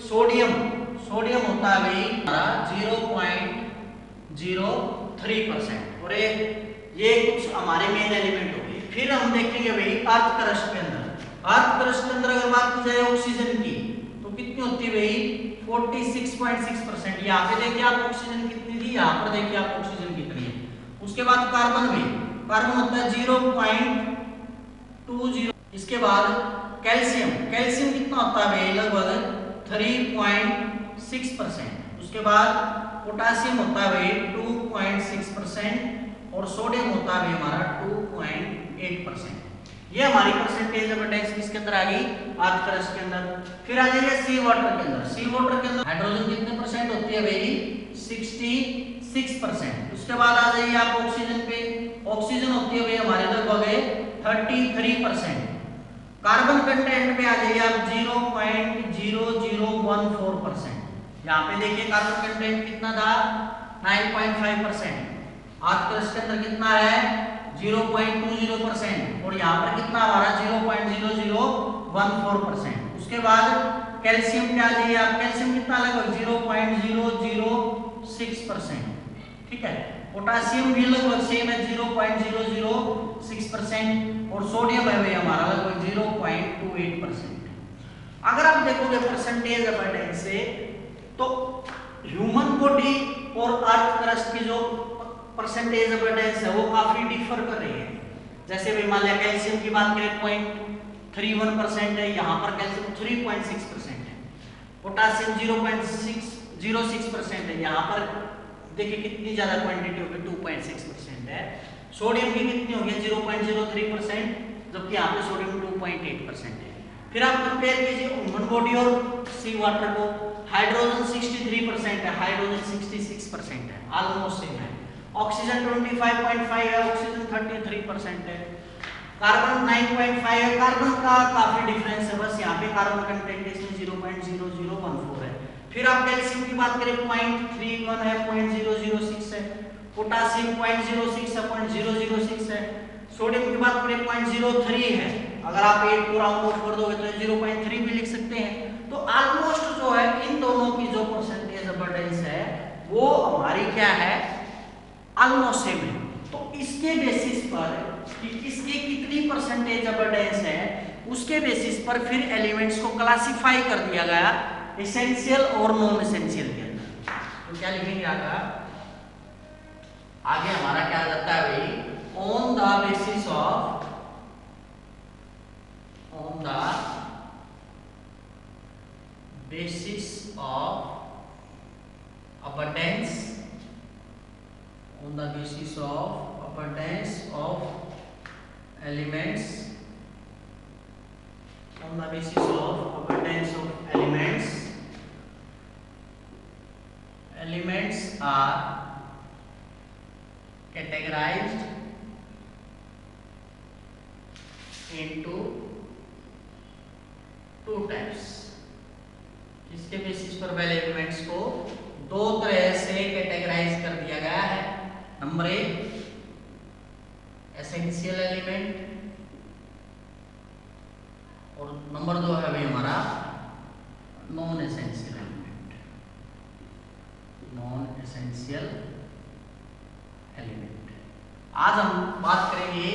सोडियम होता है भाई हमारा 0.03%। और ये कुछ हमारे मेन एलिमेंट हो गए। फिर हम देखेंगे भाई अर्थ क्रस्ट के अंदर अगर बात की जाए ऑक्सीजन की तो कितनी होती है भाई, 46.6%। यहाँ पे देखिए आप ऑक्सीजन कितनी थी, यहाँ पर देखिए आप ऑक्सीजन कितनी है। उसके बाद कार्बन होता है 0.20। इसके बाद कैल्शियम कितना होता है भाई, लगभग 3.6%। उसके बाद पोटासियम होता है भाई 2.6% और सोडियम होता है भाई हमारा 2.8%। ये हमारी परसेंटेज अबंडेंस किसके अंदर आ गई, अर्थ क्रस्ट के अंदर। फिर आ जाइए सी वाटर के अंदर। सी वाटर के अंदर हाइड्रोजन कितने परसेंट होती है भाई, 66%। उसके बाद आ जाइए आप ऑक्सीजन पे। ऑक्सीजन होती है भाई हमारे लगभग 33%। कार्बन कंटेंट पे आ जाइए आप 0.0014%। यहाँ पे देखिए कार्बन कंटेंट कितना था, 9.5%। अर्थ क्रस्ट के अंदर कितना है, 0.20%। और यहाँ पर कितना हमारा 0.0014%। उसके बाद कैल्शियम क्या चाहिए आप, कैल्शियम कितना लगभग 0.006%, ठीक है। पोटासियम भी लगभग सेम है 0.006% और सोडियम है भाई हमारा लगभग 0.28%। अगर आप देखोगे परसेंटेज अबंडेंस से तो ह्यूमन बॉडी और अर्थ क्रस्ट की जो परसेंटेज अबंडेंस है वो काफी डिफर कर रही है। जैसे भाई मान लिया कैल्शियम की बात करें 0.31% है, यहाँ पर कैल्शियम 3.6% है। पोटासियम 0.06% है, यहाँ पर देखिए कितनी ज्यादा क्वांटिटी होगी 2.6% है। सोडियम की कितनी होगी 0.03%, जबकि यहाँ पे सोडियम 2.8% है। फिर आप कंपेयर कीजिए ह्यूमन बॉडी और सी वाटर को, हाइड्रोजन 63% है, हाइड्रोजन 66% है, ऑलमोस्ट सेम है। ऑक्सीजन 25.5 है, ऑक्सीजन 33% है। कार्बन 9.5 है, कार्बन का काफी डिफरेंस है, बस यहाँ पे कार्बन कंटेंट इसमें 0.0014 है। फिर आप कैल्शियम की बात करें 0.31 है, 0.006 है। पोटासियम 0.06 है, 0.006 है। सोडियम की बात करें 0.03 है, अगर आप 8 को राउंड ऑफ कर दोगे तो 0.3 भी लिख सकते हैं। तो ऑलमोस्ट जो है इन दोनों की जो परसेंटेज अबंडेंस है वो हमारी क्या है, ऑलमोस्ट सेम है। तो इसके बेसिस पर कि इसके कितनी परसेंटेज अबंडेंस है उसके बेसिस पर फिर एलिमेंट्स को क्लासिफाई कर दिया गया एसेंशियल और नॉन एसेंशियल के अंदर। तो क्या लिखेंगे आगे हमारा क्या आ जाता है भाई, on the basis of abundance of elements are categorized into two types। इसके बेसिस पर पहले एलिमेंट्स को दो तरह से कैटेगराइज कर दिया गया है। नंबर 1 एसेंशियल एलिमेंट और नंबर 2 है भाई हमारा नॉन एसेंशियल एलिमेंट। आज हम बात करेंगे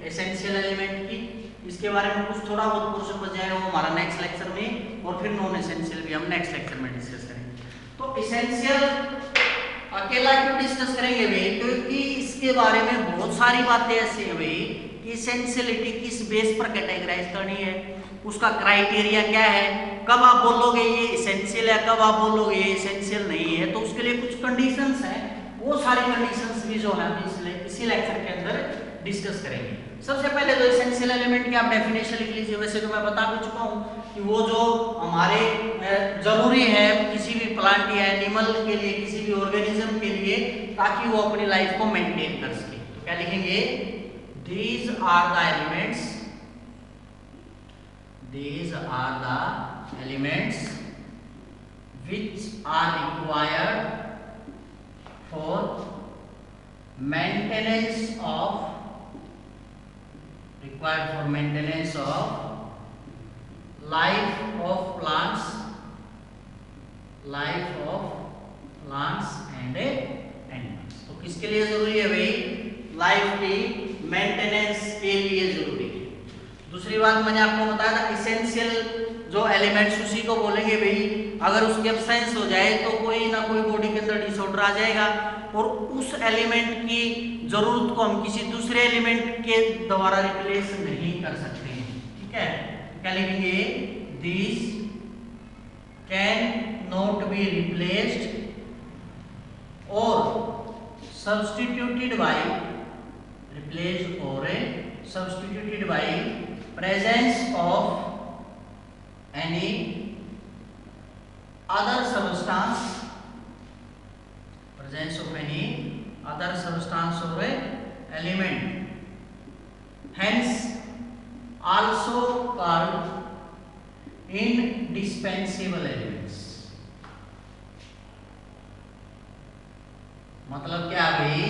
एसेंशियल एलिमेंट की। इसके बारे में कुछ थोड़ा बहुत पोर्शन बच जाएगा वो हमारा नेक्स्ट लेक्चर में, और फिर नॉन एसेंशियल भी हम नेक्स्ट लेक्चर में डिस्कस करेंगे। तो एसेंशियल अकेला क्यों डिस्कस करेंगे भाई, क्योंकि इसके बारे में बहुत सारी बातें ऐसी है भाई कि एसेंशियलिटी किस बेस पर कैटेगराइज करनी है, उसका क्राइटेरिया क्या है, कब आप बोलोगे ये एसेंशियल है, कब आप बोलोगे ये एसेंशियल नहीं है। तो उसके लिए कुछ कंडीशंस हैं, वो सारी कंडीशंस भी जो है इसी लेक्चर के अंदर डिस्कस करेंगे। सबसे पहले तो एसेंशियल एलिमेंट की आप डेफिनेशन लिख लीजिए। वैसे तो मैं बता भी चुका हूँ कि वो जो हमारे जरूरी है किसी भी प्लांट या एनिमल के लिए, किसी भी ऑर्गेनिज्म के लिए, ताकि वो अपनी लाइफ को मेंटेन कर सके। तो क्या लिखेंगे, these are the elements which are required for maintenance of life of plants and animals। तो किसके लिए जरूरी है भाई, लाइफ की मेंटेनेंस के लिए जरूरी है। दूसरी बात मैंने आपको बताया था एसेंशियल जो एलिमेंट्स उसी को बोलेंगे भाई, अगर उसकी एब्सेंस हो जाए तो कोई ना कोई बॉडी के अंदर डिसऑर्डर आ जाएगा और उस एलिमेंट की जरूरत को हम किसी दूसरे एलिमेंट के द्वारा रिप्लेस नहीं कर सकते हैं। ठीक है, क्या लिखेंगे, this can not be replaced और substituted by presence of any other substance or element, hence also called indispensable elements। मतलब क्या भाई,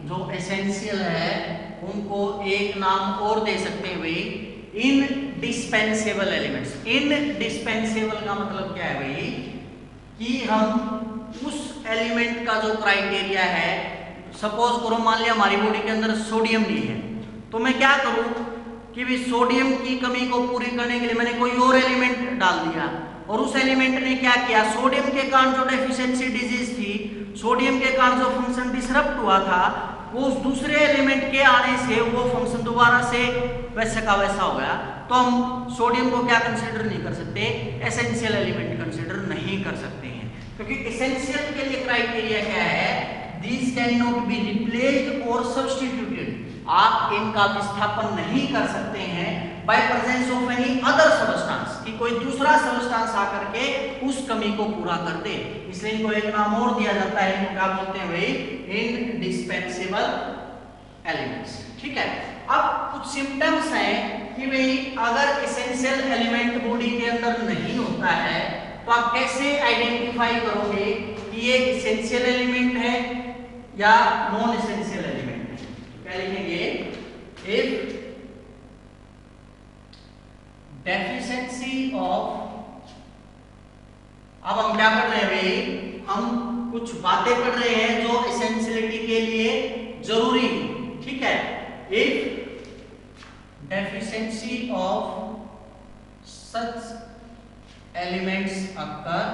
जो एसेंशियल है उनको एक नाम और दे सकते हैं भाई, इनडिस्पेंसेबल एलिमेंट्स। इनडिस्पेंसेबल का मतलब क्या है भाई, कि हम उस एलिमेंट का जो क्राइटेरिया है, सपोज करो मान लिया हमारी बॉडी के अंदर सोडियम नहीं है, तो मैं क्या करूं कि भी सोडियम की कमी को पूरी करने के लिए मैंने कोई और एलिमेंट डाल दिया, और उस एलिमेंट ने क्या किया, सोडियम के कारण जो डेफिशिएंसी डिजीज थी, सोडियम के कारण जो फंक्शन डिसरप्ट हुआ था, वो उस दूसरे एलिमेंट के आने से वो फंक्शन दोबारा से वैसे का वैसा हो गया। तो हम सोडियम को क्या कंसीडर नहीं कर सकते, एसेंशियल एलिमेंट कंसीडर नहीं कर सकते हैं, क्योंकि एसेंशियल के लिए क्राइटेरिया क्या है, this can not be replaced or substituted. आप इनका विस्थापन नहीं कर सकते हैं by presence of any other substance, कि कोई दूसरा सब्सटेंस आकर के उस कमी को पूरा कर दे। इसलिए इनको एक नाम और दिया जाता है, इनको क्या बोलते हैं भाई, इनडिस्पेंसेबल एलिमेंट्स। ठीक है, अब कुछ सिम्टम्स हैं कि भाई अगर एसेंशियल एलिमेंट बॉडी के अंदर नहीं होता है तो आप कैसे आइडेंटिफाई करोगे कि ये एसेंशियल एलिमेंट है या नॉन एसेंशियल एलिमेंट है। क्या लिखेंगे, इफ डेफिशिएंसी ऑफ, अब हम क्या पढ़ रहे हैं भाई, हम कुछ बातें पढ़ रहे हैं जो एसेंशियलिटी के लिए जरूरी है। ठीक है, if deficiency of such elements occur,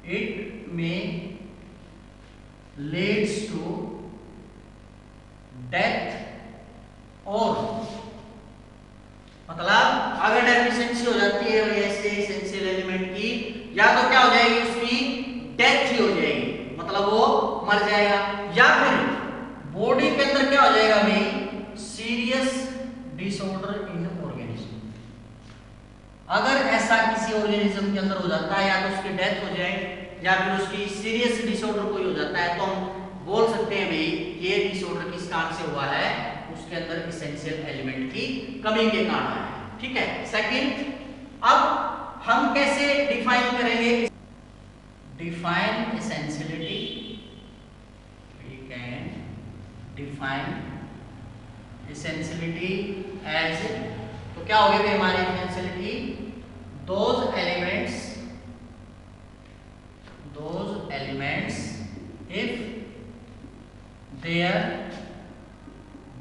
it में leads to death, और मतलब अगर डेफिशिएंसी हो जाती है ऐसे एसेंशियल एलिमेंट की, या तो क्या हो जाएगी, उसकी डेथ ही हो जाएगी, मतलब वो मर जाएगा, या फिर बॉडी के अंदर क्या हो जाएगा भाई, सीरियस डिसऑर्डर इन ऑर्गेनिज्म। अगर ऐसा किसी ऑर्गेनिज्म के अंदर हो जाता है, या तो उसकी डेथ हो जाए या फिर उसकी सीरियस डिसऑर्डर कोई हो जाता है, तो हम बोल सकते हैं भाई ये डिसऑर्डर किस कारण से हुआ है, उसके अंदर एसेंशियल एलिमेंट की कमी के कारण है। ठीक है, सेकंड, अब हम कैसे डिफाइन करेंगे, define essentiality, we can define essentiality as, तो क्या होगी भाई हमारी essentiality, those elements if their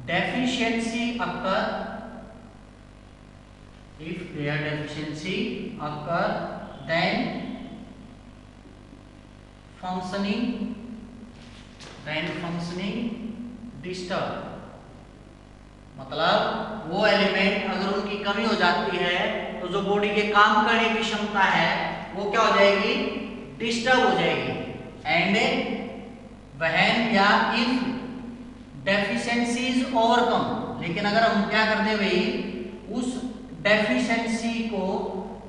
deficiency occur, then functioning disturb। मतलब वो एलिमेंट अगर उनकी कमी हो जाती है तो जो बॉडी के काम करने की क्षमता है वो क्या हो जाएगी, डिस्टर्ब हो जाएगी। एंड वहन या इफ डेफिशिएंसी इज ओवरकम, लेकिन अगर हम क्या कर दें भाई, उस डेफिशिएंसी को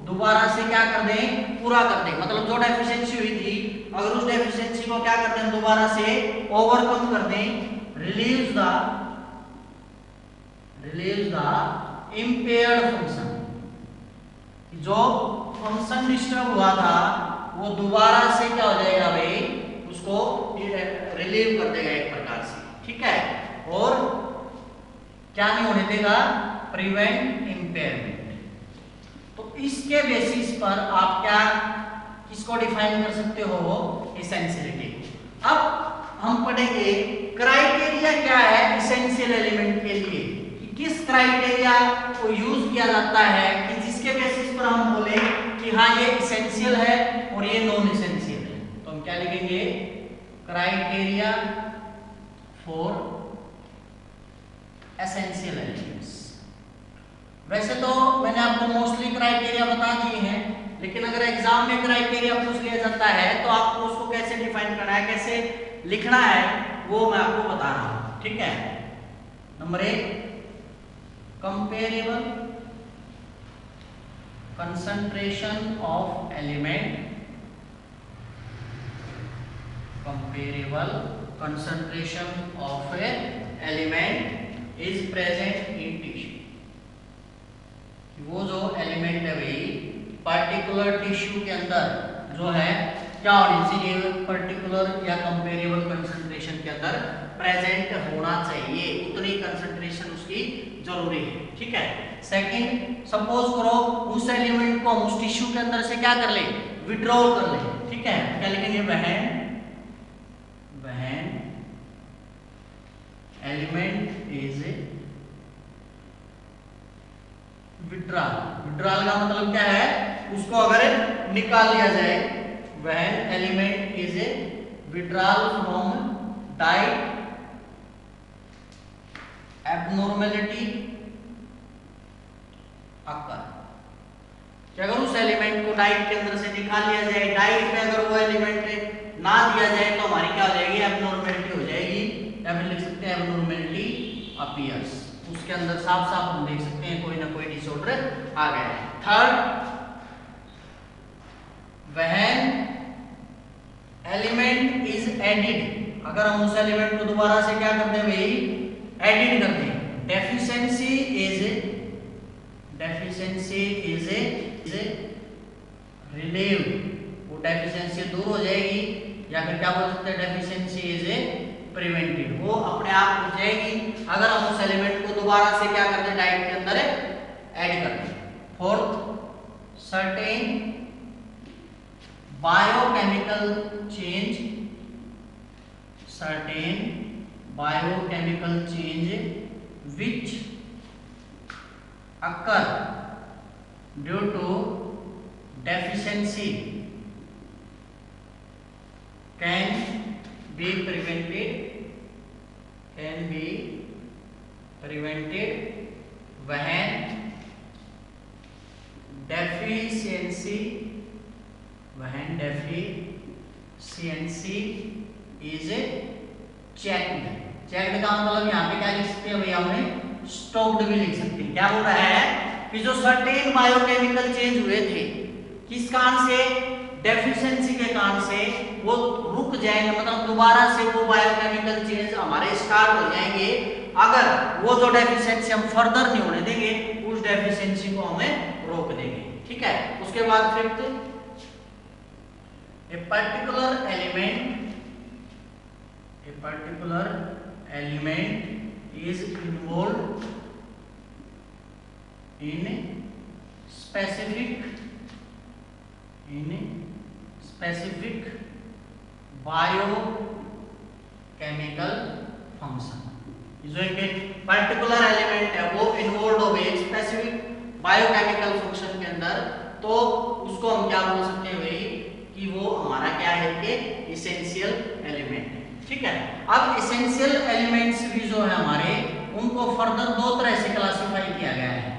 दोबारा से क्या कर दें, पूरा कर दें, मतलब जो डेफिशिएंसी हुई थी अगर उस डेफिशिएंसी को क्या कर दें, दोबारा से ओवरकम कर दें, रिलीव्स द इम्पेयर्ड फंक्शन, जो फंक्शन डिस्टर्ब हुआ था वो दोबारा से क्या हो जाएगा भाई, उसको रिलीव कर देगा एक प्रकार से। ठीक है, और क्या नहीं होने देगा, प्रिवेंट इम्पेयरमेंट। तो इसके बेसिस पर आप क्या किसको डिफाइन कर सकते हो, एसेंशियलिटी। अब हम पढ़ेंगे क्राइटेरिया क्या है एसेंशियल एलिमेंट के लिए, कि किस क्राइटेरिया को यूज किया जाता है कि जिसके बेसिस पर हम बोले कि हाँ ये एसेंशियल है और ये नॉन एसेंशियल है। तो हम क्या लिखेंगे, क्राइटेरिया फॉर एसेंशियल एलिमेंट्स। वैसे तो मैंने आपको मोस्टली क्राइटेरिया बता दिए हैं, लेकिन अगर एग्जाम में क्राइटेरिया पूछ लिया जाता है तो आपको उसको कैसे डिफाइन करना है, कैसे लिखना है, वो मैं आपको बता रहा हूं। ठीक है, number 1, comparable concentration of element, comparable concentration of element is present in tissue. वो जो एलिमेंट है भाई पर्टिकुलर टिश्यू के अंदर जो है क्या होनी चाहिए, पर्टिकुलर या कंपेरेबल कंसंट्रेशन के अंदर प्रेजेंट होना चाहिए, उतनी कंसंट्रेशन उसकी जरूरी है। ठीक है, सेकंड, सपोज करो उस एलिमेंट को हम उस टिश्यू के अंदर से क्या कर ले, विड्रॉल कर ले, ठीक है, क्या लिखेंगे, वहन एलिमेंट इज विड्रॉल। विड्रॉल का मतलब क्या है, उसको अगर निकाल लिया जाए, when element is a withdrawal from diet abnormality occur, कि अगर उस एलिमेंट को डाइट के अंदर से निकाल लिया जाए, डाइट में अगर वो एलिमेंट ना दिया जाए तो हमारी क्या हो जाएगी, एबनॉर्मेलिटी हो जाएगी, या फिर लिख सकते हैं एबनॉर्मेलिटी अपीयर्स। उसके अंदर साफ साफ हम देख सकते हैं कोई ना कोई डिसऑर्डर आ गया है। Third, when element is added, अगर हम उस एलिमेंट को दोबारा से क्या करते हैं भाई, एडिड करते हैं, डेफिशिएंसी इज ए रिलीव, वो डेफिशिएंसी दूर हो जाएगी, या फिर क्या बोल सकते हैं, डेफिशिएंसी इज ए प्रिवेंटेड, वो अपने आप हो जाएगी अगर हम उस एलिमेंट को दोबारा से क्या करते हैं, डाइट के अंदर ऐड करते हैं। Fourth, certain biochemical change which occur due to deficiency can be prevented when deficiency is checked। Checked का मतलब यहाँ पे क्या लिख सकते हैं भैया, हमने स्टॉप्ड भी लिख सकते हैं। क्या बोल रहा है कि जो सर्टेन बायोकेमिकल चेंज हुए थे, किस कारण से, डेफिशिएंसी के कारण से, वो रुक जाएंगे, मतलब दोबारा से वो बायोकेमिकल चेंज हमारे स्टार्ट हो जाएंगे अगर वो जो डेफिशिएंसी हम फर्दर नहीं होने देंगे, उस डेफिशिएंसी को हमें रोक देंगे, ठीक है। उसके बाद fifth, a particular element is involved in specific biochemical function। जो एक पर्टिकुलर एलिमेंट है वो इन्वॉल्व हो गए स्पेसिफिक बायोकेमिकल फंक्शन के अंदर, तो उसको हम क्या बोल सकते हैं भाई, कि वो हमारा क्या है कि एसेंशियल एलिमेंट है, ठीक है। अब एसेंशियल एलिमेंट्स भी जो है हमारे, उनको फर्दर दो तरह से क्लासिफाई किया गया है।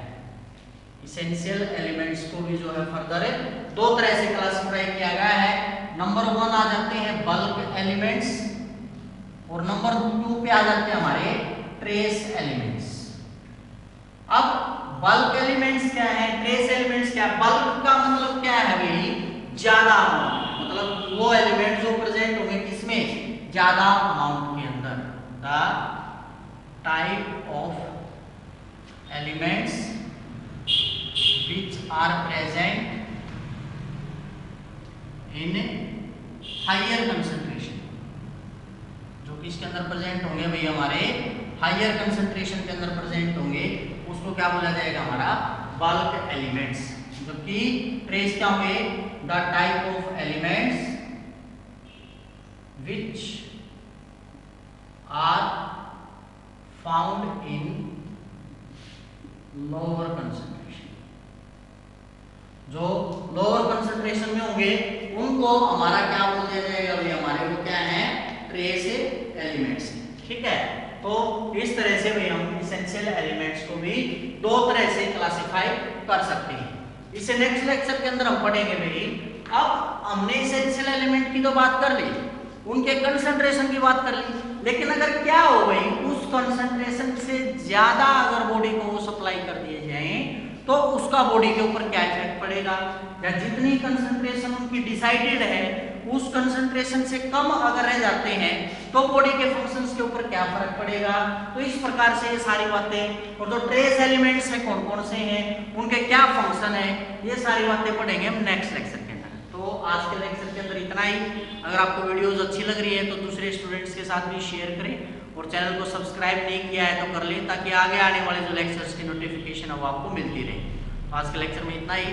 एसेंशियल एलिमेंट्स को भी जो है फर्दर दो तरह से क्लासिफाई किया गया है। नंबर 1 आ जाते हैं बल्क एलिमेंट्स, और नंबर 2 पे आ जाते हैं हमारे ट्रेस एलिमेंट्स। अब बल्क एलिमेंट्स क्या है, ट्रेस एलिमेंट्स क्या है? बल्क का मतलब क्या है भाई, ज्यादा अमाउंट, मतलब वो एलिमेंट जो प्रेजेंट होंगे किसमें, ज्यादा अमाउंट के अंदर। The type of elements which are present in higher concentration, जो किसके अंदर प्रेजेंट होंगे भाई, हमारे हायर कंसंट्रेशन के अंदर प्रेजेंट होंगे, उसको क्या बोला जाएगा, हमारा बल्क एलिमेंट्स। जबकि ट्रेस क्या होंगे, the type of elements which are found in lower concentration, जो लोअर कंसंट्रेशन में होंगे उनको हमारा क्या बोल दिया जाएगा भाई, हमारे वो क्या है, ट्रेस एलिमेंट्स, ठीक है। तो इस तरह से भाई हम एसेंशियल एलिमेंट्स को भी दो तरह से क्लासिफाई कर सकते हैं। इसे नेक्स्ट लेक्चर के अंदर हम पढ़ेंगे भाई। अब हमने एसेंशियल एलिमेंट की तो बात कर ली, उनके कंसंट्रेशन की बात कर ली, लेकिन अगर क्या हो गई, उस कंसंट्रेशन से ज्यादा अगर बॉडी को वो सप्लाई कर दिए जाए तो उसका बॉडी के ऊपर क्या इफेक्ट पड़ेगा, या जितनी कंसंट्रेशन उनकी डिसाइडेड है उस कंसंट्रेशन से कम अगर रह जाते हैं तो बॉडी के फंक्शंस के ऊपर क्या फर्क पड़ेगा। तो इस प्रकार से ये सारी बातें, और जो ट्रेस एलिमेंट्स हैं कौन कौन से हैं, उनके क्या फंक्शन है, ये सारी बातें पढ़ेंगे हम नेक्स्ट लेक्चर के अंदर। तो आज के लेक्चर के अंदर इतना ही। अगर आपको वीडियोस अच्छी लग रही है तो दूसरे स्टूडेंट्स के साथ भी शेयर करें, और चैनल को सब्सक्राइब नहीं किया है तो कर लें, ताकि आगे आने वाले जो लेक्चर्स की नोटिफिकेशन है वो आपको मिलती रहे। तो आज के लेक्चर में इतना ही।